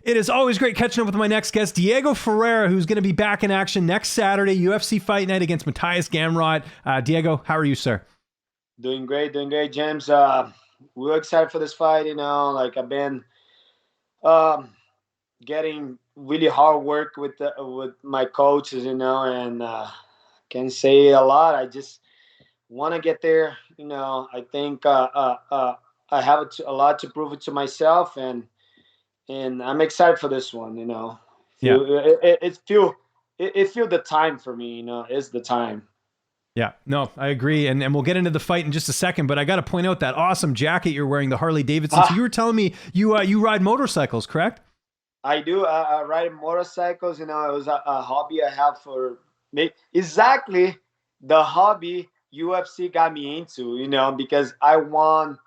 It is always great catching up with my next guest, Diego Ferreira, who's going to be back in action next Saturday, UFC Fight Night against Mateusz Gamrot. Diego, how are you, sir? Doing great, James. We're excited for this fight. Like I've been um, getting really hard work with my coaches. And can say a lot. I just want to get there. I think I have a lot to prove it to myself, and I'm excited for this one. Yeah. It feel the time for me. It's the time. Yeah, no, I agree. And we'll get into the fight in just a second, but I got to point out that awesome jacket you're wearing, the Harley-Davidson. So you were telling me you ride motorcycles, correct? I do. I ride motorcycles. It was a hobby I have for me. Exactly the hobby UFC got me into. Because I won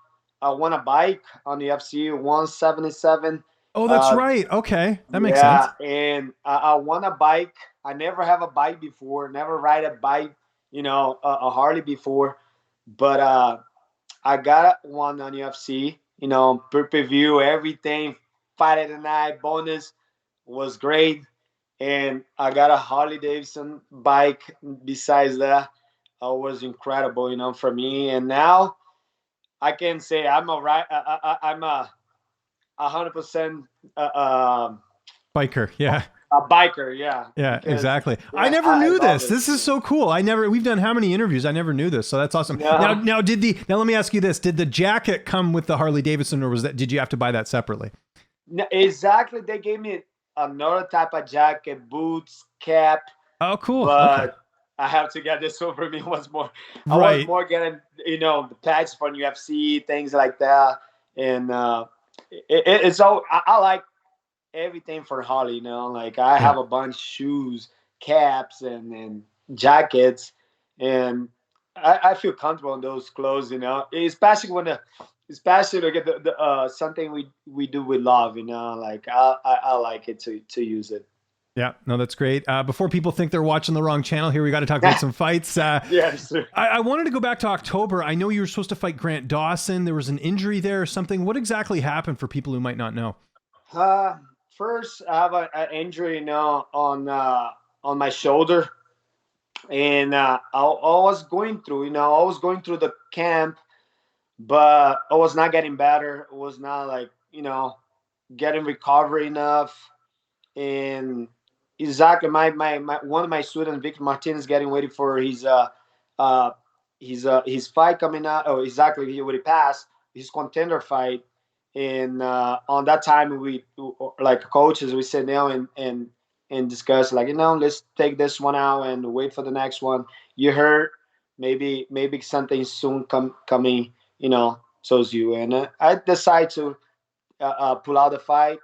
a bike on the UFC 177. Oh, that's Uh, right. Okay, that makes sense. yeah, and I won a bike. I never have a bike before. Never ride a bike. A Harley before, but I got one on UFC. Per view, everything, fight of the night, bonus was great. And I got a Harley Davidson bike. Besides that, it was incredible, for me. And now I can say I'm I'm a 100% Biker, yeah. a biker, yeah. Yeah, Because exactly. I yeah, never I knew love this. it. This is so cool. We've done how many interviews? I never knew this. So that's awesome. Now, No, now let me ask you this. Did the jacket come with the Harley Davidson or did you have to buy that separately? no, exactly. They gave me another type of jacket, boots, cap, Oh, cool. Okay. but I have to get this over me once more. I was Right. more getting, the patches from UFC, things like that, and it's all I like everything for Holly. Like I Yeah. have a bunch of shoes, caps, and jackets, and I feel comfortable in those clothes. Especially especially to get the something we do with love. Like I like it to use it. Yeah, no, that's great. Before people think they're watching the wrong channel here, we got to talk about some fights. Yes. I wanted to go back to October. I know you were supposed to fight Grant Dawson. There was an injury there or something. What exactly happened for people who might not know? Uh, First, I have an injury, on my shoulder, and I was going through, the camp, but I was not getting better. It was not like getting recovery enough, and exactly my one of my students, Victor Martinez, getting ready for uh his fight coming out. Oh, exactly, he already passed his contender fight, and on that time we like coaches we sit down and discuss, like, let's take this one out and wait for the next one. You heard, maybe something soon coming, shows you, and I decide to pull out the fight,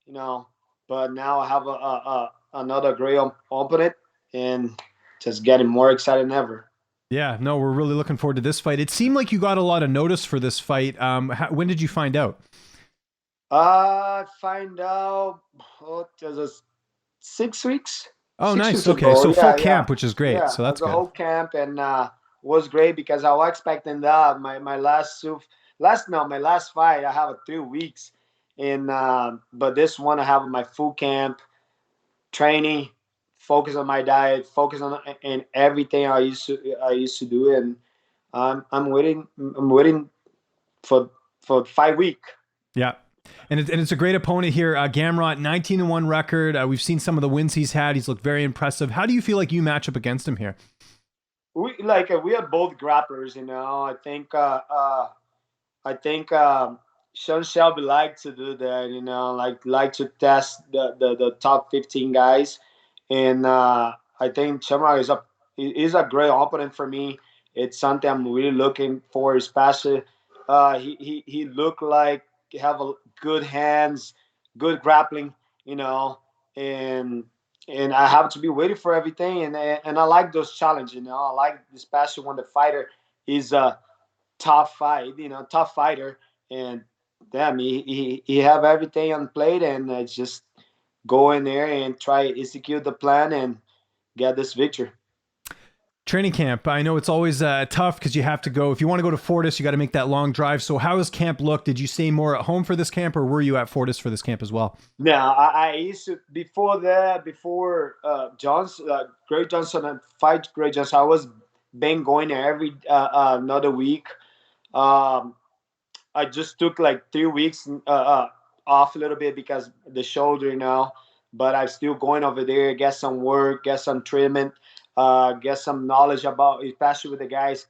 you know. But now I have another great opponent, and just getting more excited than ever. Yeah, no, we're really looking forward to this fight. It seemed like you got a lot of notice for this fight. When did you find out? I find out, it was 6 weeks, Oh, six nice. weeks Okay, ago. so full Yeah, yeah, camp, which is great. yeah. So that's The good. whole camp, and was great because I was expecting that my my last fight I have 3 weeks, and but this one I have my full camp training, focus on my diet, focus on and everything I used to do, and I'm waiting for 5 week. Yeah. And it's a great opponent here. Gamrot, 19-1 record. We've seen some of the wins he's had. He's looked very impressive. How do you feel like you match up against him here? We are both grapplers, I think Sean Shelby like to do that, like to test the top 15 guys, and I think Shamrock is a great opponent for me. It's something I'm really looking for, especially he looked like he have good hands, good grappling, you know, and I have to be waiting for everything, and I like those challenges, I like, especially when the fighter is tough fighter, and damn, he have everything on plate, and just go in there and try execute the plan and get this victory. Training camp. I know it's always tough because you have to go. If you want to go to Fortis, you got to make that long drive. So how has camp looked? Did you stay more at home for this camp, or were you at Fortis for this camp as well? No, I used to before that. Before Johnson, Great Johnson and fight Great Johnson, I was been going there every another week. Um, I just took like 3 weeks off a little bit because the shoulder, But I'm still going over there, get some work, get some treatment, get some knowledge about, especially with the guys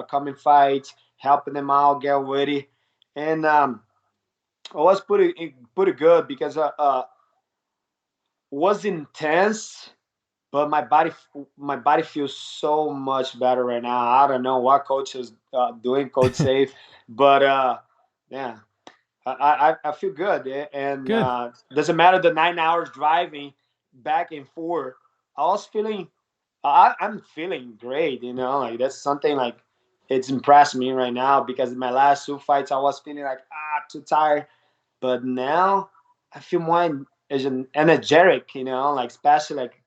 coming fights, helping them out, get ready, and it was pretty good because was intense, but my body feels so much better right now. I don't know what coach is doing, coach safe, but yeah, I feel good, and Good. doesn't matter the 9 hours driving back and forth. I was feeling, I'm feeling great. Like that's something like it's impressed me right now because in my last two fights I was feeling like too tired, but now I feel more as an energetic. Like especially like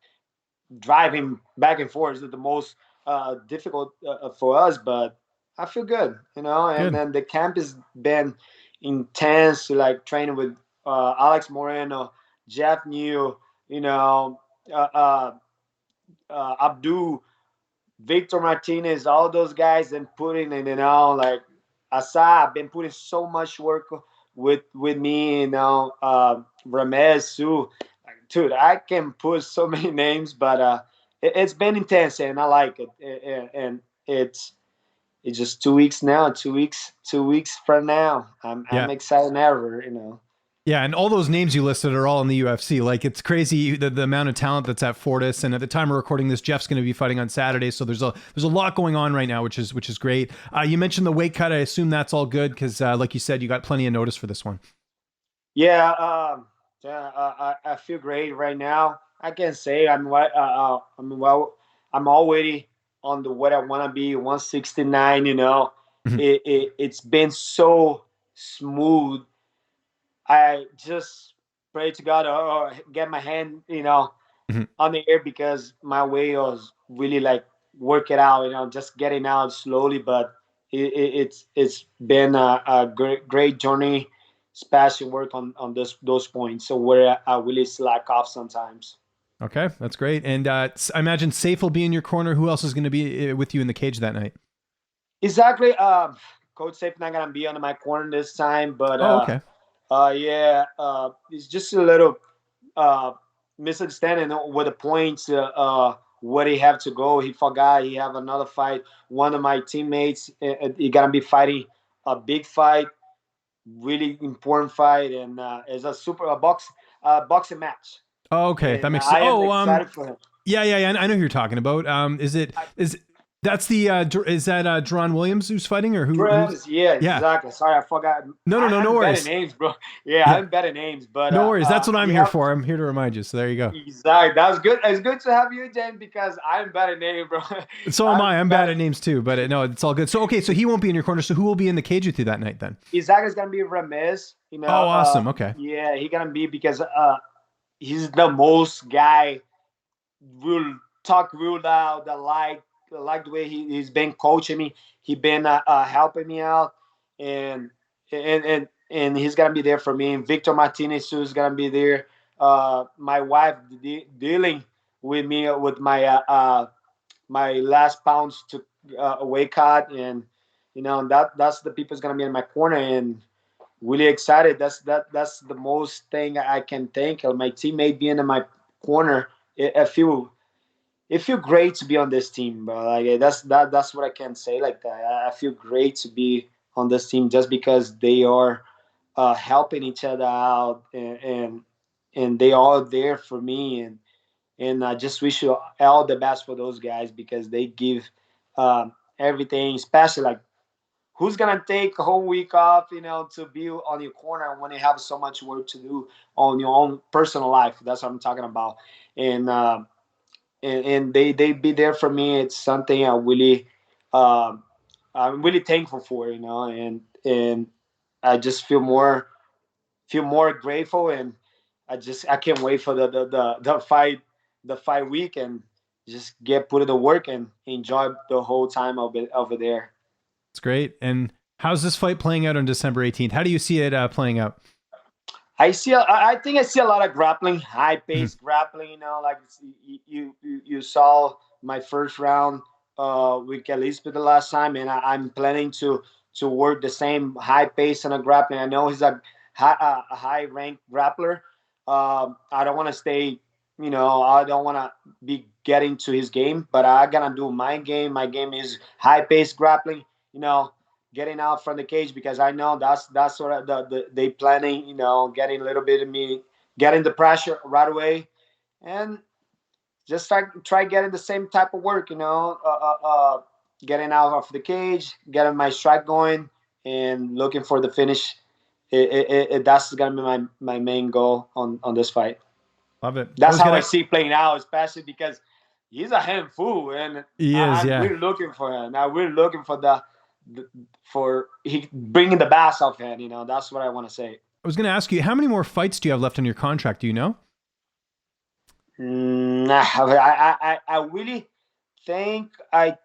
driving back and forth is the most difficult for us, but I feel good. And Good. then the camp has been intense, like training with Alex Moreno, Jeff New, you know, uh, uh, Abdul, Victor Martinez, all those guys, and putting in, like Asa, been putting so much work with me, Ramez too. Like, dude, I can put so many names, but it's been intense, and I like it. And it's just 2 weeks now. 2 weeks from now. I'm Yeah. excited ever. Yeah, and all those names you listed are all in the UFC. Like it's crazy the amount of talent that's at Fortis. And at the time we're recording this, Jeff's going to be fighting on Saturday. So there's a lot going on right now, which is great. You mentioned the weight cut. I assume that's all good because, like you said, you got plenty of notice for this one. Yeah, yeah, I feel great right now. I can say I'm already on the what I want to be 169. Mhm. It's been so smooth. I just pray to God or get my hand Mhm. on the air because my way was really like work it out. Just getting out slowly, but it's been a great journey, especially work on those points. So where I really slack off sometimes. Okay, that's great. And I imagine Safe will be in your corner. Who else is going to be with you in the cage that night? Exactly. Coach Safe not gonna be under my corner this time, but Oh, okay. yeah, it's just a little uh, misunderstanding with the points. Where he have to go, he forgot he have another fight. One of my teammates, he gonna be fighting a big fight, really important fight, and it's a boxing match, Oh, okay. That and makes sense. I am Oh, excited for him. yeah. I know who you're talking about. Is that's the is that Deron Williams who's fighting or who's? Drums, yeah, Yeah. exactly. Sorry, I forgot. No I'm bad at worries. names, bro. Yeah, Yeah. I'm bad at names, but No worries. That's what I'm you here have for. I'm here to remind you. So there you go. exactly. That's good. It's good to have you, Jen, because I'm bad at names, bro. So am I. I'm I'm bad bad. at names too, but no, it's all good. So okay, so he won't be in your corner. So who will be in the cage with you that night then? Isaac is gonna be Ramez. Oh, awesome. Okay. Yeah, he gonna be because he's the most guy will talk real loud. I like the way he's been coaching me. He been helping me out, and and he's gonna be there for me. And Victor Martinez too is gonna be there. My wife dealing with me with my last pounds to weight cut, and that's the people's gonna be in my corner, and really excited. That's the most thing I can think of. My teammate being in my corner, it feel great to be on this team, bro. Like that's what I can say. Like that, I feel great to be on this team just because they are helping each other out, and they are there for me, and I just wish you all the best for those guys because they give everything, especially like who's gonna take a whole week off, to be on your corner when you have so much work to do on your own personal life. That's what I'm talking about, and and they be there for me. It's something um, I'm really thankful for, and I just feel more grateful, and I can't wait for the fight week, and just get put in the work and enjoy the whole time of it over there. It's great. And how's this fight playing out on December 18th? How do you see it playing out? I think I see a lot of grappling, high paced grappling. You know, like you saw my first round with Elizabeth the last time, and I'm planning to work the same high pace and a grappling. I know he's a high ranked grappler. I don't want to stay. You know, I don't want to be getting to his game, but I gotta do my game. My game is high paced grappling. You know, getting out from the cage because I know that's sort of they planning, you know, getting a little bit of me, getting the pressure right away, and just try getting the same type of work, you know, getting out of the cage, getting my strike going, and looking for the finish. That's gonna be my main goal on this fight. Love it. That's how I see playing out, especially because he's a handful, and he is. Yeah, we're looking for him. Now we're looking for for he bringing the bass off him. You know, that's what I want to say. I was going to ask you, how many more fights do you have left on your contract? Do you know? I really think I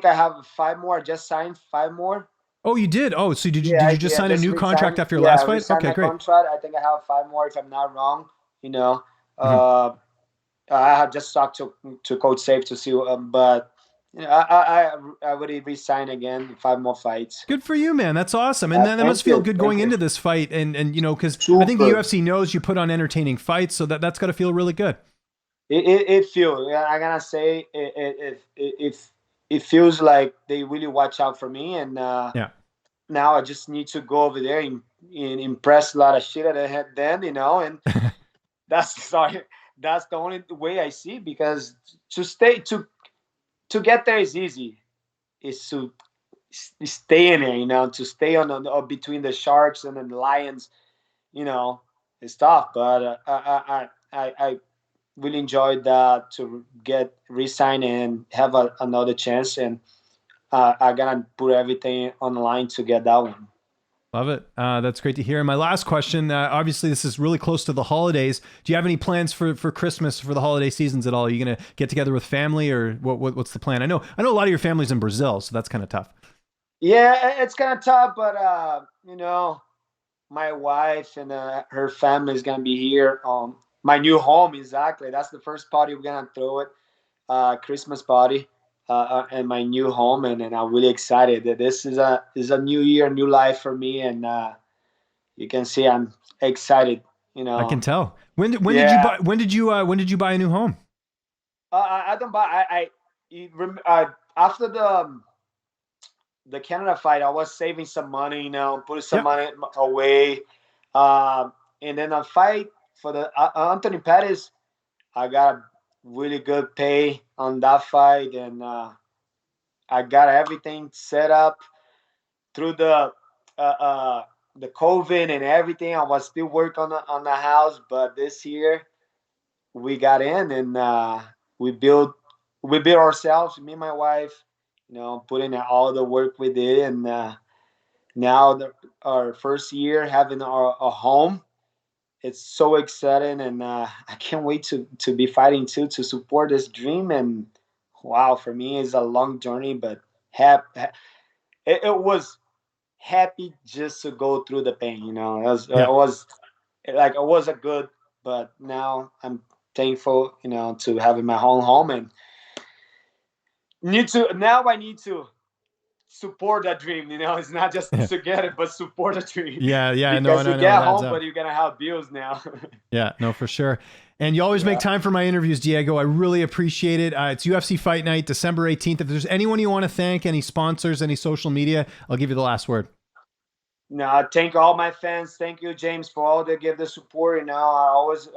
have 5 more. I just signed 5 more. Oh, you did? Oh, so did you just sign a new contract after your last fight? Okay, great. Contract. I think I have 5 more if I'm not wrong. You know, I have just talked to Coach Safe to see, but you know, I already re-signed again, 5 more fights. Good for you, man. That's awesome. And that must feel good going into this fight. And you know, because I think the UFC knows you put on entertaining fights, so that's got to feel really good. It feels. I gotta say, it feels like they really watch out for me, and now I just need to go over there and impress a lot of shit at them, you know, and that's the only way I see, because to get there is easy. Is to stay in there, you know, to stay on between the sharks and then the lions, you know, it's tough. But I really enjoyed that, to get re-signed and have another chance, and I gotta put everything on the line to get that one. Love it. That's great to hear. And my last question, obviously this is really close to the holidays. Do you have any plans for Christmas, for the holiday seasons at all? Are you going to get together with family, or what's the plan? I know a lot of your family's in Brazil, so that's kind of tough. Yeah, it's kind of tough, but you know, my wife and her family is going to be here. My new home, exactly. That's the first party we're going to throw it. Christmas party. And my new home, and I'm really excited that this is a new year, new life for me, and you can see I'm excited. You know, I can tell. When did you buy a new home? I don't buy. After the Canada fight, I was saving some money, you know, putting some money away, and then a fight for the Anthony Pettis, I got really good pay on that fight, and I got everything set up through the COVID and everything. I was still working on the house, but this year we got in, and we built ourselves, me and my wife, you know, putting in all the work we did, and now our first year having a home. It's so exciting, and I can't wait to be fighting too, to support this dream. And wow, for me, it's a long journey, but it was happy just to go through the pain. You know, it was like it was a good, but now I'm thankful, you know, to having my own home, and I need to support that dream. You know, it's not just to get it, but support the dream. Yeah, because you get home, but you're gonna have bills now. Yeah, no, for sure. And you always make time for my interviews, Diego. I really appreciate it. It's UFC Fight Night, December 18th. If there's anyone you want to thank, any sponsors, any social media, I'll give you the last word. No, thank all my fans. Thank you, James, for all the give the support. You know, I always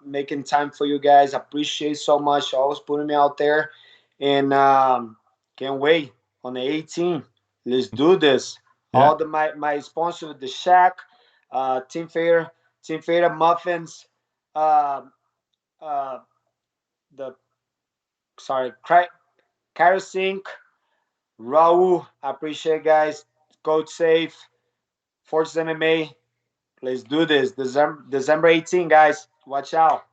making time for you guys. Appreciate so much. Always putting me out there, and can't wait on the 18th. Let's do this. Yeah. All my sponsors, the Shack, Team Ferreira Muffins, Cairo Sync, Raul. I appreciate guys. Coach Safe, Fortress MMA. Let's do this. December 18, guys. Watch out.